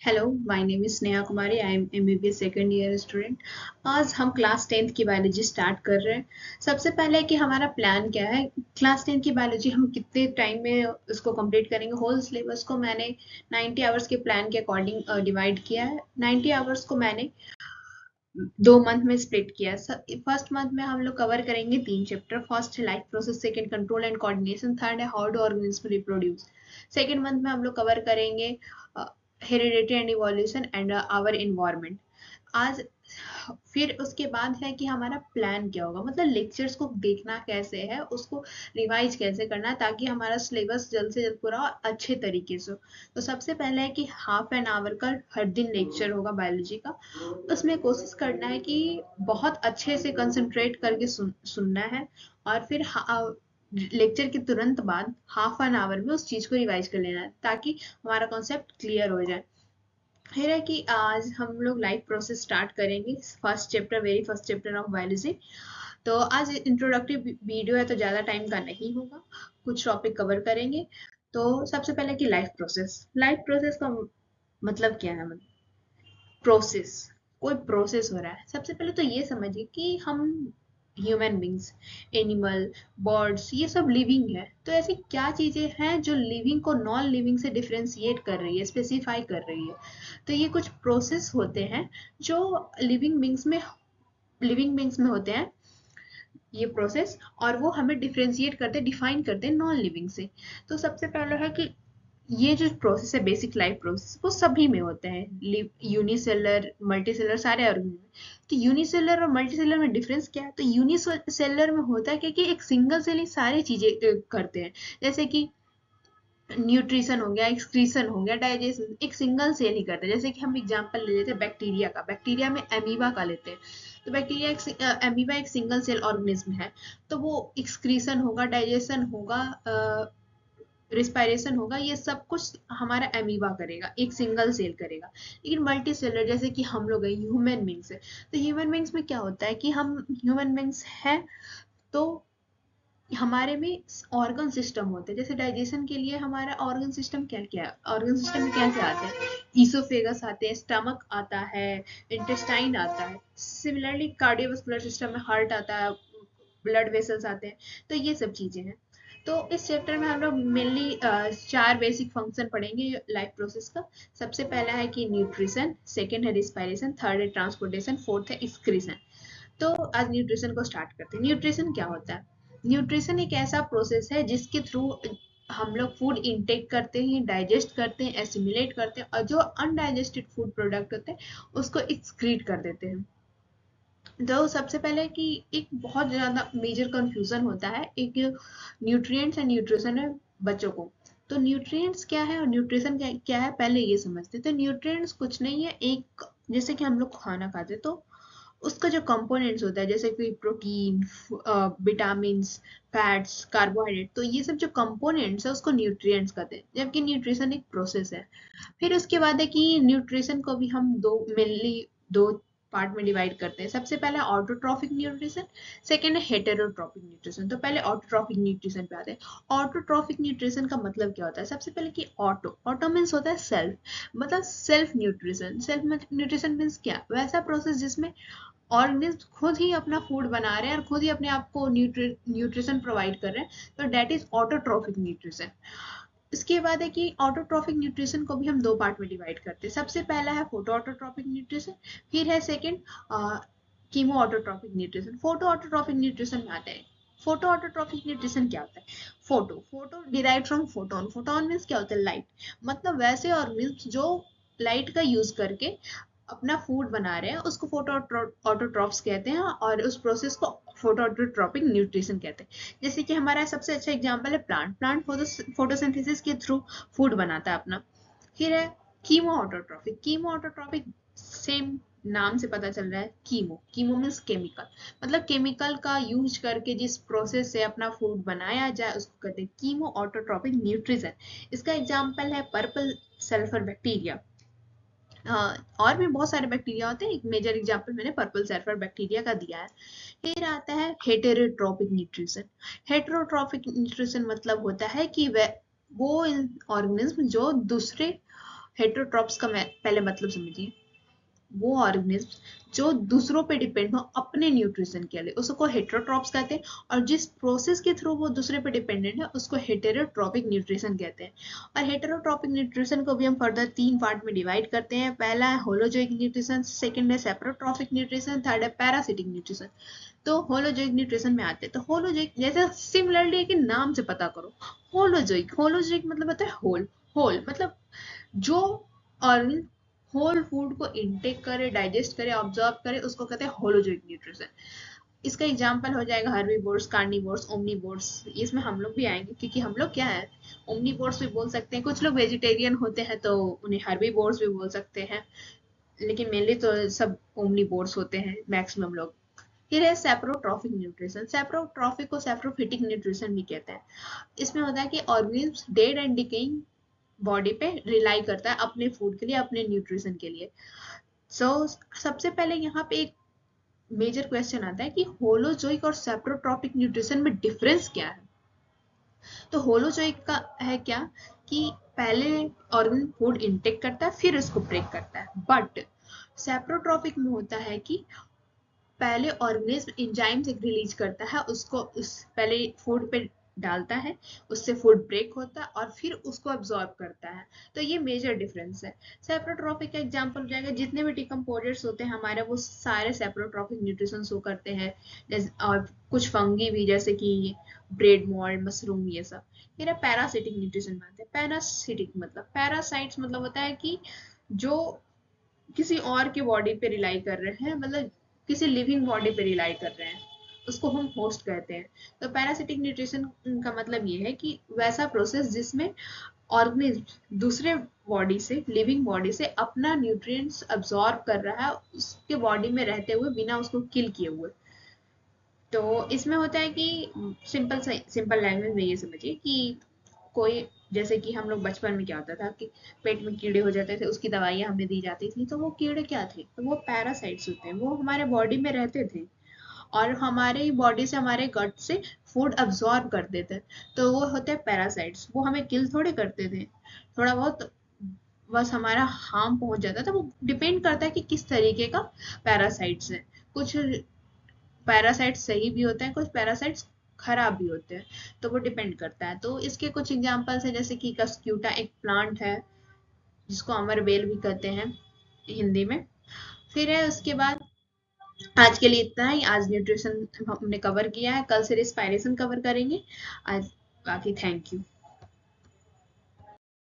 Hello, my name is Sneha Kumari. I am MBBS second year student. आज हम class 10th की biology start कर रहे हैं। सबसे पहले कि हमारा प्लान क्या है, क्लास 10th की बायोलॉजी हम कितने टाइम में उसको कंप्लीट करेंगे। होल सिलेबस को मैंने 90 आवर्स के प्लान के अकॉर्डिंग डिवाइड किया है। 90 आवर्स को मैंने 2 मंथ में स्प्लिट किया है। फर्स्ट मंथ में हम लोग कवर करेंगे 3 चैप्टर। फर्स्ट है life process, second control and coordination, third है how do organism reproduce. Second month में हम लोग कवर करेंगे heredity and evolution and our environment. आज फिर उसके बाद है कि हमारा प्लान क्या होगा, मतलब लेक्चर्स को देखना कैसे है, उसको रिवाइज कैसे करना है ताकि हमारा सिलेबस जल्द से जल्द पूरा और अच्छे तरीके से हो। तो सबसे पहले है कि हाफ एन आवर का हर दिन लेक्चर होगा बायोलॉजी का। उसमें कोशिश करना है कि बहुत अच्छे से कंसंट्रेट करके सुनना है। और फिर लेक्चर के तुरंत बाद हाफ एन आवर में उस चीज़ को रिवाइज कर लेना है ताकि हमारा कॉन्सेप्ट क्लियर हो जाए। फिर है कि आज हम लोग लाइफ प्रोसेस स्टार्ट करेंगे, first chapter, very first chapter of biology. तो आज इंट्रोडक्टिव वीडियो है तो ज़्यादा टाइम का नहीं होगा, कुछ टॉपिक कवर करेंगे। तो सबसे पहले कि लाइफ प्रोसेस का मतलब क्या है। प्रोसेस, कोई प्रोसेस हो रहा है। सबसे पहले तो ये समझिए कि हम ह्यूमन बींग्स, एनिमल, बर्ड्स, ये सब लिविंग है। तो ऐसी क्या चीजें हैं जो लिविंग को नॉन लिविंग से डिफरेंशिएट कर रही है, स्पेसिफाई कर रही है। तो ये कुछ प्रोसेस होते हैं जो लिविंग बींग्स में होते हैं, ये प्रोसेस। और वो हमें डिफरेंशिएट करते, डिफाइन करते हैं नॉन लिविंग से। तो सबसे पहले है कि ये जो प्रोसेस है, बेसिक लाइफ प्रोसेस, वो सभी में होते हैं, यूनिसेलर, मल्टीसेलर, सारे ऑर्गेनिज्म में। तो यूनिसेलर और मल्टीसेलर में डिफरेंस क्या है, तो यूनिसेलर में होता है कि एक सिंगल सेल ही सारी चीजें करते हैं। जैसे कि न्यूट्रिशन हो गया, एक्सक्रीशन हो गया, डाइजेशन एक सिंगल सेल ही करता है। जैसे कि हम एग्जांपल ले लेते हैं बैक्टीरिया का, बैक्टीरिया में एमीबा का लेते हैं। तो एमीबा एक सिंगल सेल ऑर्गेनिज्म है। तो वो एक्सक्रीशन होगा, डाइजेशन होगा, रिस्पायरेशन होगा, ये सब कुछ हमारा एमीबा करेगा, एक सिंगल सेल करेगा। लेकिन मल्टी सेलर जैसे कि हम लोग हैं, ह्यूमन बींग्स है। तो ह्यूमन बींग्स में क्या होता है कि हम ह्यूमन बींग्स हैं, तो हमारे में ऑर्गन सिस्टम होते हैं। जैसे डाइजेशन के लिए हमारा ऑर्गन सिस्टम क्या क्या है, ऑर्गन सिस्टम में कैसे आते हैं, ईसोफेगस आते हैं, स्टमक आता है, इंटेस्टाइन आता है। सिमिलरली कार्डियोवास्कुलर सिस्टम में हार्ट आता है, ब्लड वेसल्स आते हैं। तो ये सब चीजें हैं। तो इस चैप्टर में हम लोग मेनली 4 बेसिक फंक्शन पढ़ेंगे लाइफ प्रोसेस का। सबसे पहला है कि न्यूट्रिशन, सेकेंड है रिस्पायरेशन, थर्ड है ट्रांसपोर्टेशन, फोर्थ है एक्सक्रीशन। तो आज न्यूट्रिशन को स्टार्ट करते हैं। न्यूट्रिशन क्या होता है, न्यूट्रिशन एक ऐसा प्रोसेस है जिसके थ्रू हम लोग फूड इंटेक करते हैं, डाइजेस्ट करते हैं, एसिमिलेट करते हैं, और जो अनडाइजेस्टेड फूड प्रोडक्ट होते हैं उसको एक्सक्रीट कर देते हैं। तो सबसे पहले कि एक बहुत ज़्यादा मेजर कंफ्यूजन होता है एक न्यूट्रिएंट्स एंड न्यूट्रिशन है बच्चों को। तो न्यूट्रिएंट्स क्या है और न्यूट्रिशन क्या है, पहले ये समझते हैं। तो न्यूट्रिएंट्स कुछ नहीं है, एक जैसे कि हम लोग खाना खाते तो उसका जो कंपोनेंट्स होता है, जैसे कि प्रोटीन, विटामिन, फैट्स, कार्बोहाइड्रेट, तो ये सब जो कंपोनेंट्स है उसको न्यूट्रिएंट्स कहते हैं, जबकि न्यूट्रिशन एक प्रोसेस है। फिर उसके बाद है कि न्यूट्रिशन को भी हम दो पार्ट में डिवाइड करते हैं। सबसे पहला ऑटोट्रॉफिक न्यूट्रिशन, सेकेंड है हेटेरोट्रॉफिक न्यूट्रिशन। तो पहले ऑटोट्रॉफिक न्यूट्रिशन पे आते हैं। ऑटोट्रॉफिक न्यूट्रिशन का मतलब क्या होता है, सबसे पहले कि ऑटो मीन्स होता है सेल्फ, मतलब self nutrition. Self nutrition means क्या, वैसा प्रोसेस जिसमें ऑर्गेनिज्म खुद ही अपना फूड बना रहे हैं और खुद ही अपने आप को न्यूट्रिशन प्रोवाइड कर रहे हैं। तो डेट इज ऑटोट्रॉफिक न्यूट्रिशन। इसके बाद है कि ऑटोट्रॉफिक न्यूट्रिशन को भी हम 2 पार्ट में डिवाइड करते हैं। सबसे पहला है फोटो ऑटोट्रॉफिक न्यूट्रिशन, फिर है second chemo autotrophic nutrition. Photo autotrophic nutrition में आता है। फोटो ऑटोट्रॉफिक न्यूट्रिशन क्या होता है, photo photo derive from photon. Photon means क्या होता है, लाइट। मतलब वैसे ऑर्गेनिज्म जो लाइट का यूज करके अपना फूड बना रहे हैं उसको फोटो ऑटोट्रॉफ्स कहते हैं, और उस प्रोसेस को फोटो ऑटोट्रॉपिक न्यूट्रिशन कहते हैं। जैसे कि हमारा सबसे अच्छा एग्जांपल है प्लांट। प्लांट फोटोसिंथेसिस के थ्रू फूड बनाता है अपना। फिर है chemo autotrophic. Chemo autotrophic same नाम से पता चल रहा है, कीमो, कीमो मीन्स केमिकल, मतलब केमिकल का यूज करके जिस प्रोसेस से अपना फूड बनाया जाए उसको कहते हैं कीमो ऑटोट्रॉपिक न्यूट्रिशन। इसका एग्जाम्पल है पर्पल सल्फर बैक्टीरिया। और भी बहुत सारे बैक्टीरिया होते हैं, एक मेजर एग्जांपल मैंने पर्पल सल्फर बैक्टीरिया का दिया है। फिर आता है हेटेरोट्रॉपिक न्यूट्रिशन। हेटेरोट्रॉपिक न्यूट्रिशन मतलब होता है कि वो ऑर्गेनिज्म जो दूसरे हेटरोट्रॉप्स का पहले मतलब समझिए। वो ऑर्गेनिज्म जो दूसरों पे डिपेंड हो अपने न्यूट्रिशन के लिए, उसको हेटरोट्रॉप्स कहते हैं। और जिस प्रोसेस के थ्रू वो दूसरे पे डिपेंडेंट है उसको हेटेरोट्रॉपिक न्यूट्रिशन कहते हैं। और हेटेरोट्रॉपिक न्यूट्रिशन को भी हम फर्दर 3 पार्ट में डिवाइड करते हैं। पहला है होलोजोइक न्यूट्रिशन, सेकंड है सेप्रोट्रॉपिक न्यूट्रिशन, थर्ड है पैरासिटिक न्यूट्रिशन। तो होलोजोइक न्यूट्रिशन में आते हैं। तो होलोजोइक जैसे सिमिलरली कि नाम से पता करो, होलोजोइक, होलोजोइक मतलब होता है होल। होल मतलब जो ऑर्गन होल फूड को इनटेक करे, डाइजेस्ट करे, ऑब्जॉर्व करे, उसको कहते हैं होलोजोइक न्यूट्रिशन। इसका एग्जांपल हो जाएगा हर्बीवोर्स, कार्निवोर्स, ओमनीवोर्स। इसमें हम लोग भी आएंगे क्योंकि हम लोग क्या है, ओमनीवोर्स भी बोल सकते हैं। कुछ लोग वेजिटेरियन होते हैं तो उन्हें हर्बीवोर्स भी बोल सकते हैं, लेकिन मेनली तो सब ओमनीवोर्स होते हैं मैक्सिमम लोग। फिर है सेप्रोट्रॉफिक न्यूट्रिशन। सेप्रोट्रॉफिक को सेप्रोफिटिक न्यूट्रिशन भी कहते हैं। इसमें होता है कि organism dead and decaying body पे रिलाई करता है अपने फूड के लिए, अपने न्यूट्रिशन के लिए। सबसे पहले यहाँ पे एक मेजर क्वेश्चन आता है कि होलोजोइक और सेप्रोट्रॉपिक न्यूट्रिशन में डिफरेंस क्या है। तो होलोजोइक का है क्या कि पहले ऑर्गन फूड इनटेक करता है फिर उसको ब्रेक करता है, बट सेप्रोट्रॉपिक में होता है कि पहले ऑर्गेनिज्म एंजाइम से रिलीज करता है उसको, उस पहले फूड पे डालता है, उससे फूड ब्रेक होता है और फिर उसको अब्सॉर्ब करता है। तो ये मेजर डिफरेंस है। सेप्रोट्रॉपिक का एग्जांपल हो जाएगा जितने भी डिकम्पोजर्स होते हैं हमारे, वो सारे सेप्रोट्रॉपिक न्यूट्रिशन शो करते हैं। जैसे और कुछ फंगी भी, जैसे कि ब्रेड मोल्ड, मशरूम, ये सब। फिर है पैरासिटिक न्यूट्रिशन में आते हैं। पैरासिटिक मतलब, पैरासाइट्स मतलब होता है कि जो किसी और के बॉडी पे रिलाई कर रहे हैं, मतलब किसी लिविंग बॉडी पे रिलाई कर रहे हैं, उसको हम होस्ट कहते हैं। तो पैरासिटिक न्यूट्रिशन का मतलब ये है कि वैसा प्रोसेस जिसमें ऑर्गेनिज्म दूसरे बॉडी से, लिविंग बॉडी से अपना न्यूट्रिएंट्स अब्सॉर्ब कर रहा है उसके बॉडी में रहते हुए, बिना उसको किल किए हुए। तो इसमें होता है कि सिंपल लैंग्वेज में ये समझिए कि कोई, जैसे कि हम लोग बचपन में क्या होता था कि पेट में कीड़े हो जाते थे, उसकी दवाइयाँ हमें दी जाती थी। तो वो कीड़े क्या थे, तो वो पैरासाइट्स होते हैं, वो हमारे बॉडी में रहते थे और हमारे बॉडी से, हमारे गट से फूड अब्सॉर्ब कर देते। तो वो होते हैं पैरासाइट्स। वो हमें किल थोड़े करते थे, थोड़ा बहुत बस हमारा हार्म पहुंच जाता था। वो डिपेंड करता है कि किस तरीके का पैरासाइट्स है। कुछ पैरासाइट्स सही भी होते हैं, कुछ पैरासाइट्स खराब भी होते हैं, तो वो डिपेंड करता है। तो इसके कुछ एग्जांपल्स हैं, जैसे कि कस्क्यूटा एक प्लांट है जिसको अमरबेल भी कहते हैं हिंदी में। फिर है उसके बाद, आज के लिए इतना ही। आज न्यूट्रिशन हमने कवर किया है, कल से रिस्पायरेशन कवर करेंगे। आज बाकी थैंक यू।